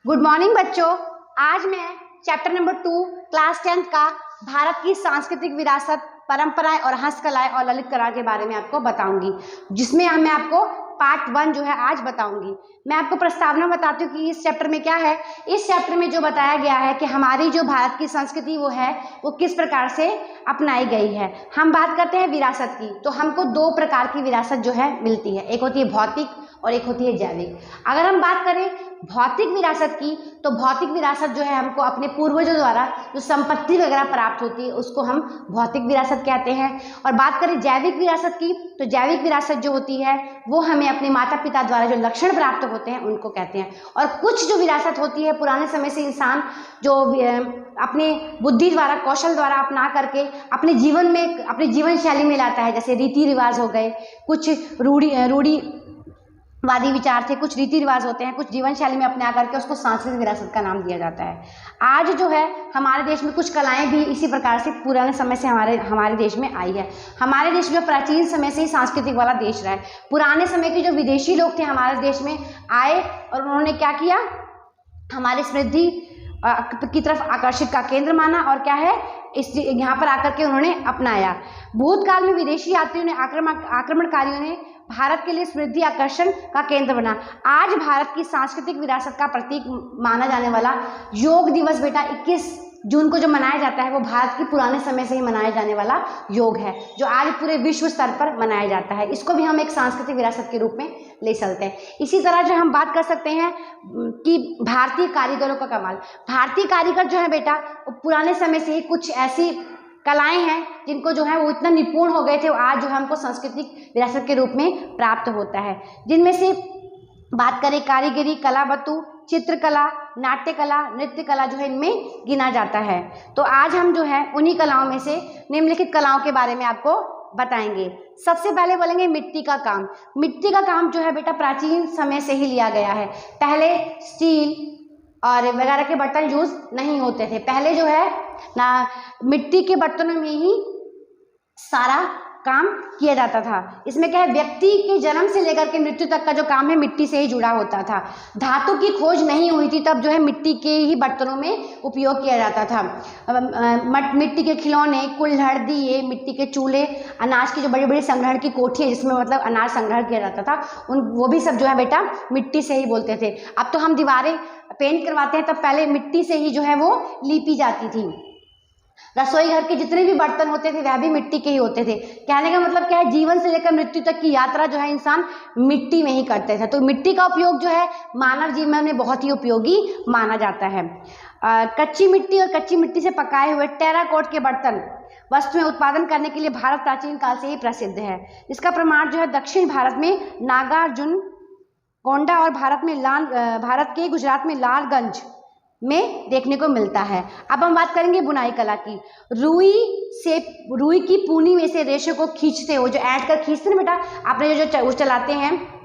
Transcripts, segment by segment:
Good morning बच्चों। आज मैं चैप्टर नंबर 2 क्लास 10 का भारत की सांस्कृतिक विरासत, परंपराएं और हस्तकलाएं और ललित कला के बारे में आपको बताऊंगी, जिसमें मैं आपको पार्ट 1 जो है आज बताऊंगी। मैं आपको प्रस्तावना बताती हूँ कि इस चैप्टर में क्या है। इस चैप्टर में जो बताया गया है कि हमारी जो भारत की संस्कृति वो किस प्रकार से अपनाई गई है। हम बात करते हैं विरासत की, तो हमको 2 प्रकार की विरासत जो है मिलती है, एक होती है भौतिक और एक होती है जैविक। अगर हम बात करें भौतिक विरासत की, तो भौतिक विरासत जो है हमको अपने पूर्वजों द्वारा जो संपत्ति वगैरह प्राप्त होती है उसको हम भौतिक विरासत कहते हैं। और बात करें जैविक विरासत की, तो जैविक विरासत जो होती है वो हमें अपने माता पिता द्वारा जो लक्षण प्राप्त होते हैं उनको कहते हैं। और कुछ जो विरासत होती है पुराने समय से इंसान जो अपने बुद्धि द्वारा, कौशल द्वारा अपना करके अपने जीवन में, अपनी जीवन शैली में लाता है, जैसे रीति रिवाज हो गए, कुछ रूढ़िवादी विचार थे, कुछ रीति रिवाज होते हैं, कुछ जीवन शैली में अपना करके उसको सांस्कृतिक विरासत का नाम दिया जाता है। आज जो है हमारे देश में कुछ कलाएं भी इसी प्रकार से पुराने समय से हमारे देश में आई है। हमारे देश में प्राचीन समय से ही सांस्कृतिक वाला देश रहा है। पुराने समय के जो विदेशी लोग थे हमारे देश में आए और उन्होंने क्या किया, हमारी समृद्धि की तरफ आकर्षित का केंद्र माना और क्या है, इस यहाँ पर आकर के उन्होंने अपनाया। भूतकाल में विदेशी यात्रियों ने, आक्रमणकारियों ने भारत के लिए समृद्धि आकर्षण का केंद्र बना। आज भारत की सांस्कृतिक विरासत का प्रतीक माना जाने वाला योग दिवस बेटा 21 जून को जो मनाया जाता है वो भारत की पुराने समय से ही मनाया जाने वाला योग है, जो आज पूरे विश्व स्तर पर मनाया जाता है। इसको भी हम एक सांस्कृतिक विरासत के रूप में ले चलते हैं। इसी तरह जो हम बात कर सकते हैं कि भारतीय कारीगरों का कमाल। भारतीय कारीगर जो है बेटा पुराने समय से ही कुछ ऐसी कलाएं हैं जिनको जो है वो इतना निपुण हो गए थे, आज जो है हमको सांस्कृतिक विरासत के रूप में प्राप्त होता है। जिनमें से बात करें कारीगरी, कलावतु, चित्रकला, नाट्य कला, नृत्य कला जो है इनमें गिना जाता है। तो आज हम जो है उन्हीं कलाओं में से निम्नलिखित कलाओं के बारे में आपको बताएंगे। सबसे पहले बोलेंगे मिट्टी का काम। मिट्टी का काम जो है बेटा प्राचीन समय से ही लिया गया है। पहले स्टील और वगैरह के बर्तन यूज नहीं होते थे। पहले जो है ना मिट्टी के बर्तनों में ही सारा काम किया जाता था। इसमें क्या है, व्यक्ति के जन्म से लेकर के मृत्यु तक का जो काम है मिट्टी से ही जुड़ा होता था। धातु की खोज नहीं हुई थी, तब जो है मिट्टी के ही बर्तनों में उपयोग किया जाता था। मिट्टी के खिलौने, कुल्हड़, दिए, मिट्टी के चूल्हे, अनाज की जो बड़ी बड़ी संग्रहण की कोठी है जिसमें मतलब अनाज संग्रहण किया जाता था, वो भी सब जो है बेटा मिट्टी से ही बोलते थे। अब तो हम दीवारें पेंट करवाते हैं, तब पहले मिट्टी से ही जो है वो लीपी जाती थी। रसोई घर के जितने भी बर्तन होते थे वह भी मिट्टी के ही होते थे। कहने का मतलब क्या है, जीवन से लेकर मृत्यु तक की यात्रा जो है इंसान मिट्टी में ही करते थे। तो मिट्टी का उपयोग जो है मानव जीवन में बहुत ही उपयोगी माना जाता है। कच्ची मिट्टी और कच्ची मिट्टी से पकाए हुए टेराकोट के बर्तन वस्तुएं उत्पादन करने के लिए भारत प्राचीन काल से ही प्रसिद्ध है। इसका प्रमाण जो है दक्षिण भारत में नागार्जुन कोंडा और भारत के गुजरात में लालगंज में देखने को मिलता है। अब हम बात करेंगे बुनाई कला की। रुई की पूनी में से रेशे को खींचते हो, जो ऐंठ कर खींचते हैं बेटा, आपने जो चलाते हैं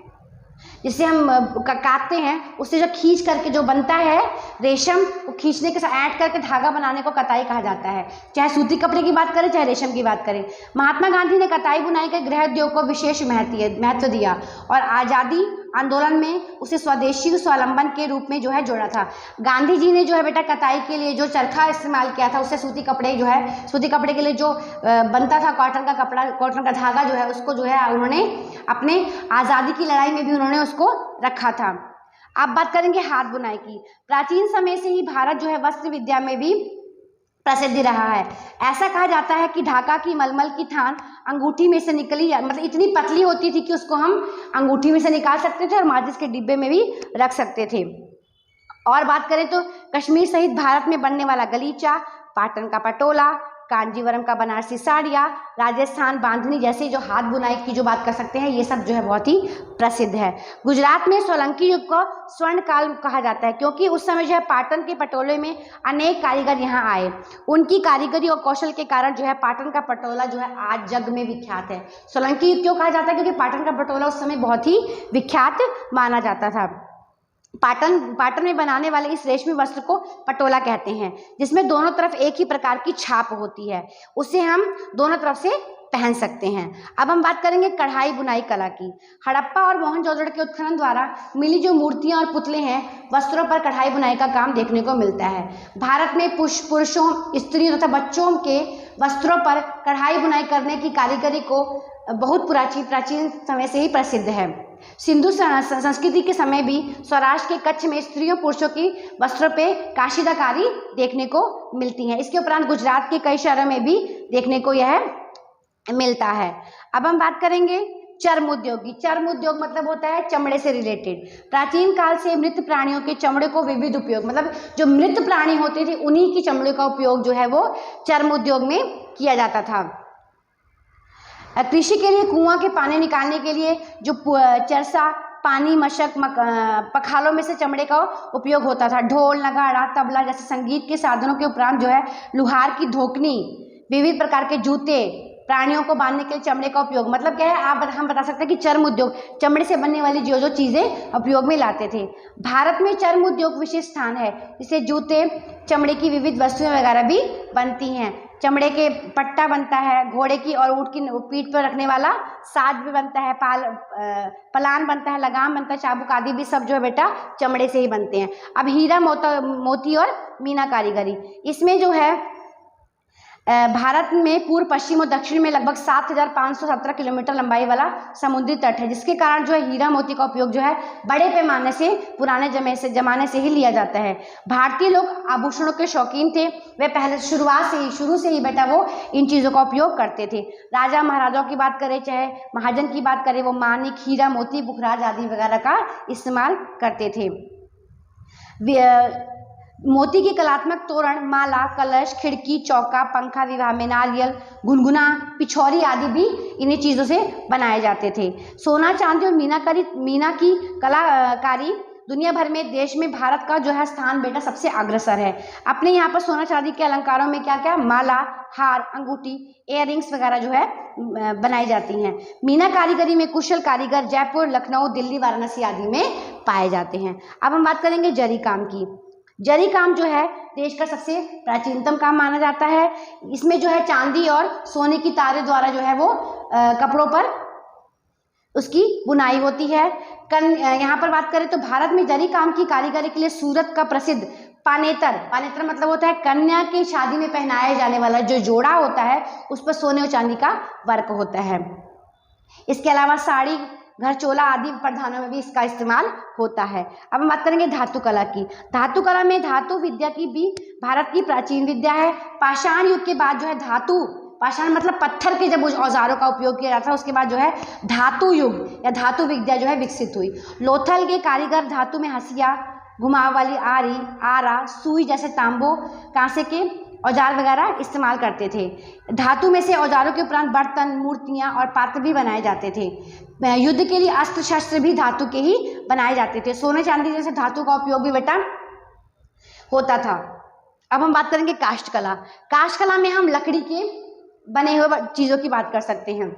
जिससे हम काटते हैं, उससे जो खींच करके जो बनता है रेशम, वो खींचने के साथ ऐंठ करके धागा बनाने को कताई कहा जाता है। चाहे सूती कपड़े की बात करें चाहे रेशम की बात करें। महात्मा गांधी ने कताई बुनाई के गृह उद्योग को विशेष महत्व दिया और आज़ादी आंदोलन में उसे स्वदेशी स्वावलंबन के रूप में जो है जोड़ा था। गांधी जी ने जो है बेटा कताई के लिए जो चरखा इस्तेमाल किया था, उससे सूती कपड़े के लिए जो बनता था कॉटन का कपड़ा, कॉटन का धागा जो है उसको जो है उन्होंने अपने आज़ादी की लड़ाई में भी उन्होंने उसको रखा था। अब बात करेंगे हाथ बुनाई की। प्राचीन समय से ही भारत जो है वस्त्र विद्या में भी प्रसिद्ध रहा है। ऐसा कहा जाता है कि ढाका की मलमल की थान अंगूठी में से निकली, मतलब इतनी पतली होती थी कि उसको हम अंगूठी में से निकाल सकते थे और माचिस के डिब्बे में भी रख सकते थे। और बात करें तो कश्मीर सहित भारत में बनने वाला गलीचा, पाटन का पटोला, कांजीवरम का बनारसी साड़ियाँ, राजस्थान बांधनी जैसे जो हाथ बुनाई की जो बात कर सकते हैं, ये सब जो है बहुत ही प्रसिद्ध है। गुजरात में सोलंकी युग को स्वर्ण काल कहा जाता है, क्योंकि उस समय जो है पाटन के पटोले में अनेक कारीगर यहाँ आए। उनकी कारीगरी और कौशल के कारण जो है पाटन का पटोला जो है आज जग में विख्यात है। सोलंकी युग क्यों कहा जाता है, क्योंकि पाटन का पटोला उस समय बहुत ही विख्यात माना जाता था। पाटन में बनाने वाले इस रेशमी वस्त्र को पटोला कहते हैं, जिसमें दोनों तरफ एक ही प्रकार की छाप होती है। उसे हम दोनों तरफ से पहन सकते हैं। अब हम बात करेंगे कढ़ाई बुनाई कला की। हड़प्पा और मोहनजोदड़ो के उत्खनन द्वारा मिली जो मूर्तियां और पुतले हैं, वस्त्रों पर कढ़ाई बुनाई का काम देखने को मिलता है। भारत में पुरुषों, स्त्रियों तथा बच्चों के वस्त्रों पर कढ़ाई बुनाई करने की कारीगरी को बहुत प्राचीन समय से ही प्रसिद्ध है। सिंधु संस्कृति के समय भी सौराष्ट्र के कच्छ में स्त्रियों पुरुषों की वस्त्रों पे काशीदाकारी देखने को मिलती है। इसके उपरांत गुजरात के कई शहरों में भी देखने को यह मिलता है। अब हम बात करेंगे चर्म उद्योग की। चर्म उद्योग मतलब होता है चमड़े से रिलेटेड। प्राचीन काल से मृत प्राणियों के चमड़े को विविध उपयोग, मतलब जो मृत प्राणी होते थे उन्हीं की चमड़े का उपयोग जो है वो चर्म उद्योग में किया जाता था। कृषि के लिए कुआं के पानी निकालने के लिए जो चरसा, पानी, मशक, पखालों में से चमड़े का उपयोग होता था। ढोल, नगाड़ा, तबला जैसे संगीत के साधनों के उपरांत जो है लुहार की धोकनी, विविध प्रकार के जूते, प्राणियों को बांधने के लिए चमड़े का उपयोग, मतलब क्या है हम बता सकते हैं कि चर्म उद्योग, चमड़े से बनने वाली जो चीज़ें उपयोग में लाते थे। भारत में चर्म उद्योग विशेष स्थान है, जिससे जूते, चमड़े की विविध वस्तुएं वगैरह भी बनती हैं। चमड़े के पट्टा बनता है, घोड़े की और ऊँट की पीठ पर रखने वाला साज भी बनता है, पलान बनता है, लगाम बनता है, चाबुक आदि भी सब जो है बेटा चमड़े से ही बनते हैं। अब हीरा, मोती और मीना कारीगरी, इसमें जो है भारत में पूर्व, पश्चिम और दक्षिण में लगभग 7,517 किलोमीटर लंबाई वाला समुद्री तट है, जिसके कारण जो है हीरा मोती का उपयोग जो है बड़े पैमाने से पुराने जमाने से ही लिया जाता है। भारतीय लोग आभूषणों के शौकीन थे। वे पहले शुरू से ही बेटा वो इन चीज़ों का उपयोग करते थे। राजा महाराजाओं की बात करें, चाहे महाजन की बात करें, वो मानिक, हीरा मोती, पुखराज आदि वगैरह का इस्तेमाल करते थे। मोती की कलात्मक तोरण, माला, कलश, खिड़की, चौका, पंखा, विवाह में नारियल, गुनगुना, पिछौरी आदि भी इन्हीं चीज़ों से बनाए जाते थे। सोना, चांदी और मीना की कलाकारी दुनिया भर में, देश में भारत का जो है स्थान बेटा सबसे अग्रसर है। अपने यहाँ पर सोना चांदी के अलंकारों में क्या क्या, माला, हार, अंगूठी, इयररिंग्स वगैरह जो है बनाई जाती हैं। मीना कारीगरी में कुशल कारीगर जयपुर, लखनऊ, दिल्ली, वाराणसी आदि में पाए जाते हैं। अब हम बात करेंगे जरी काम की। जरी काम जो है देश का सबसे प्राचीनतम काम माना जाता है। इसमें जो है चांदी और सोने की तारों द्वारा जो है वो कपड़ों पर उसकी बुनाई होती है। यहाँ पर बात करें तो भारत में जरी काम की कारीगरी के लिए सूरत का प्रसिद्ध पानेतर मतलब होता है कन्या की शादी में पहनाया जाने वाला जो जोड़ा होता है, उस पर सोने और चांदी का वर्क होता है। इसके अलावा साड़ी, घर चोला आदि प्रधानों में भी इसका इस्तेमाल होता है। अब हम बात करेंगे धातु कला की। धातु कला में धातु विद्या की भी भारत की प्राचीन विद्या है। पाषाण युग के बाद जो है पाषाण मतलब पत्थर के जब औजारों का उपयोग किया जाता है, उसके बाद जो है धातु युग या धातु विद्या जो है विकसित हुई। लोथल के कारीगर धातु में हंसिया, घुमाव वाली आरी, आरा, सुई जैसे तांबो, कांसे के औजार वगैरह इस्तेमाल करते थे। धातु में से औजारों के उपरांत बर्तन, मूर्तियां और पात्र भी बनाए जाते थे। युद्ध के लिए अस्त्र शस्त्र भी धातु के ही बनाए जाते थे। सोने चांदी जैसे धातु का उपयोग भी बेटा होता था। अब हम बात करेंगे काष्ठ कला। काष्ठ कला में हम लकड़ी के बने हुए चीज़ों की बात कर सकते हैं।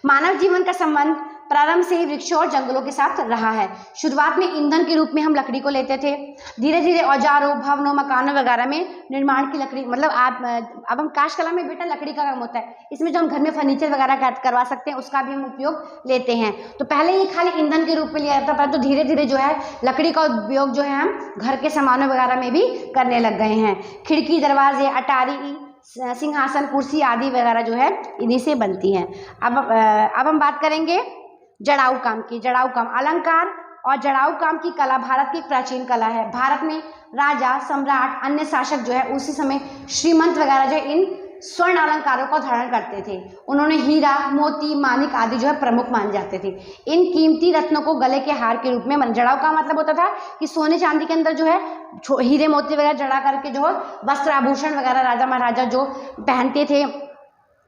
मानव जीवन का संबंध प्रारंभ से ही वृक्षों और जंगलों के साथ रहा है। शुरुआत में ईंधन के रूप में हम लकड़ी को लेते थे। धीरे धीरे औजारों, भवनों, मकानों वगैरह में निर्माण की लकड़ी, मतलब अब हम काष्ठ कला में बेटा लकड़ी का काम होता है। इसमें जो हम घर में फर्नीचर वगैरह करवा सकते हैं उसका भी हम उपयोग लेते हैं। तो पहले ये खाली ईंधन के रूप में लिया जाता था, परंतु धीरे धीरे जो है लकड़ी का उपयोग जो है हम घर के सामानों वगैरह में भी करने लग गए हैं। खिड़की, दरवाजे, अटारी, सिंहासन, कुर्सी आदि वगैरह जो है इन्हीं से बनती हैं। अब हम बात करेंगे जड़ाऊ काम की। जड़ाऊ काम, अलंकार और जड़ाऊ काम की कला भारत की एक प्राचीन कला है। भारत में राजा, सम्राट, अन्य शासक जो है उसी समय श्रीमंत वगैरह जो इन स्वर्ण अलंकारों का धारण करते थे। उन्होंने हीरा, मोती, मानिक आदि जो है प्रमुख माने जाते थे। इन कीमती रत्नों को गले के हार के रूप में जड़ाऊ का मतलब होता था कि सोने चांदी के अंदर जो है हीरे मोती वगैरह जड़ा करके जो है वस्त्र आभूषण वगैरह राजा महाराजा जो पहनते थे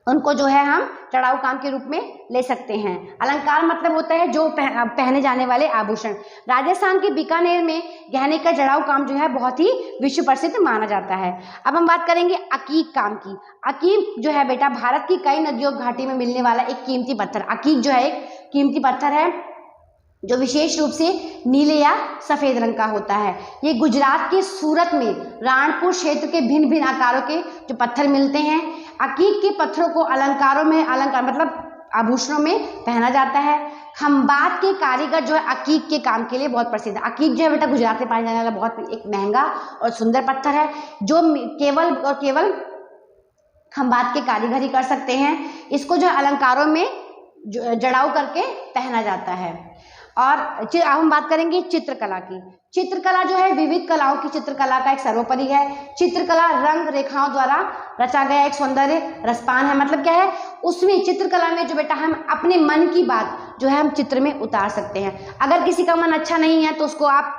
उनको जो है हम जड़ाऊ काम के रूप में ले सकते हैं। अलंकार मतलब होता है जो पहने जाने वाले आभूषण। राजस्थान के बीकानेर में गहने का जड़ाऊ काम जो है बहुत ही विश्व प्रसिद्ध माना जाता है। अब हम बात करेंगे अकीक काम की। अकीक जो है बेटा भारत की कई नदियों घाटी में मिलने वाला एक कीमती पत्थर। अकीक जो है एक कीमती पत्थर है। जो विशेष रूप से नीले या सफ़ेद रंग का होता है। ये गुजरात के सूरत में राणपुर क्षेत्र के भिन्न भिन्न आकारों के जो पत्थर मिलते हैं। अकीक के पत्थरों को अलंकारों में, अलंकार मतलब आभूषणों में पहना जाता है। खंबात के कारीगर जो है अकीक के काम के लिए बहुत प्रसिद्ध है। अकीक जो है बेटा गुजरात में पाया जाने वाला बहुत एक महंगा और सुंदर पत्थर है, जो केवल और केवल खंबात के कारीगर ही कर सकते हैं। इसको जो अलंकारों में जड़ाऊ करके पहना जाता है। और अब हम बात करेंगे चित्रकला की। चित्रकला जो है विविध कलाओं की चित्रकला का एक सर्वोपरि है। चित्रकला रंग रेखाओं द्वारा रचा गया एक सौंदर्य रसपान है। मतलब क्या है, उसमें चित्रकला में जो बेटा हम अपने मन की बात जो है हम चित्र में उतार सकते हैं। अगर किसी का मन अच्छा नहीं है तो उसको आप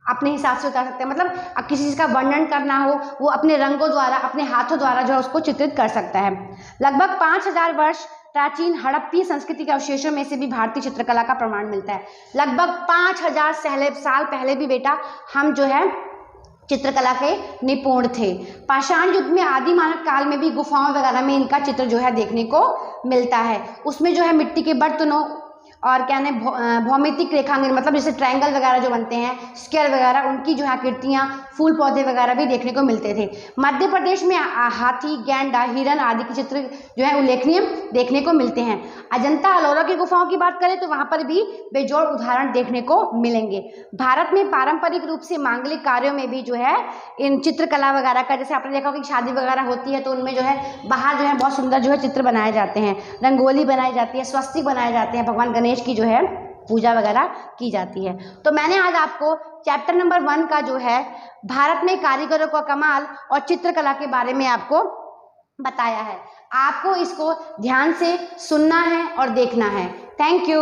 अपने हिसाब से उतार सकते हैं। मतलब किसी चीज़ का वर्णन करना हो, वो अपने रंगों द्वारा, अपने हाथों द्वारा जो है उसको चित्रित कर सकता है। लगभग 5000 वर्ष प्राचीन हड़प्पी संस्कृति के अवशेषों में से भी भारतीय चित्रकला का प्रमाण मिलता है। लगभग 5000 साल पहले भी बेटा हम जो है चित्रकला के निपुण थे। पाषाण युग में, आदि मानव काल में भी गुफाओं वगैरह में इनका चित्र जो है देखने को मिलता है। उसमें जो है मिट्टी के बर्तनों और क्या है भौमितिक रेखांकन, मतलब जैसे ट्रायंगल वगैरह जो बनते हैं, स्क्वायर वगैरह, उनकी जो है आकृतियाँ, फूल पौधे वगैरह भी देखने को मिलते थे। मध्य प्रदेश में हाथी, गैंडा, हिरन आदि के चित्र जो है उल्लेखनीय देखने को मिलते हैं। अजंता अलोरा की गुफाओं की बात करें तो वहाँ पर भी बेजोड़ उदाहरण देखने को मिलेंगे। भारत में पारंपरिक रूप से मांगलिक कार्यों में भी जो है इन चित्रकला वगैरह का, जैसे आपने देखा होगा कि शादी वगैरह होती है तो उनमें जो है बाहर जो है बहुत सुंदर जो है चित्र बनाए जाते हैं, रंगोली बनाई जाती है, स्वस्तिक बनाए जाते हैं, भगवान गणेश की जो है पूजा वगैरह की जाती है। तो मैंने आज आपको चैप्टर नंबर 1 का जो है भारत में कारीगरों का कमाल और चित्रकला के बारे में आपको बताया है। आपको इसको ध्यान से सुनना है और देखना है। Thank you.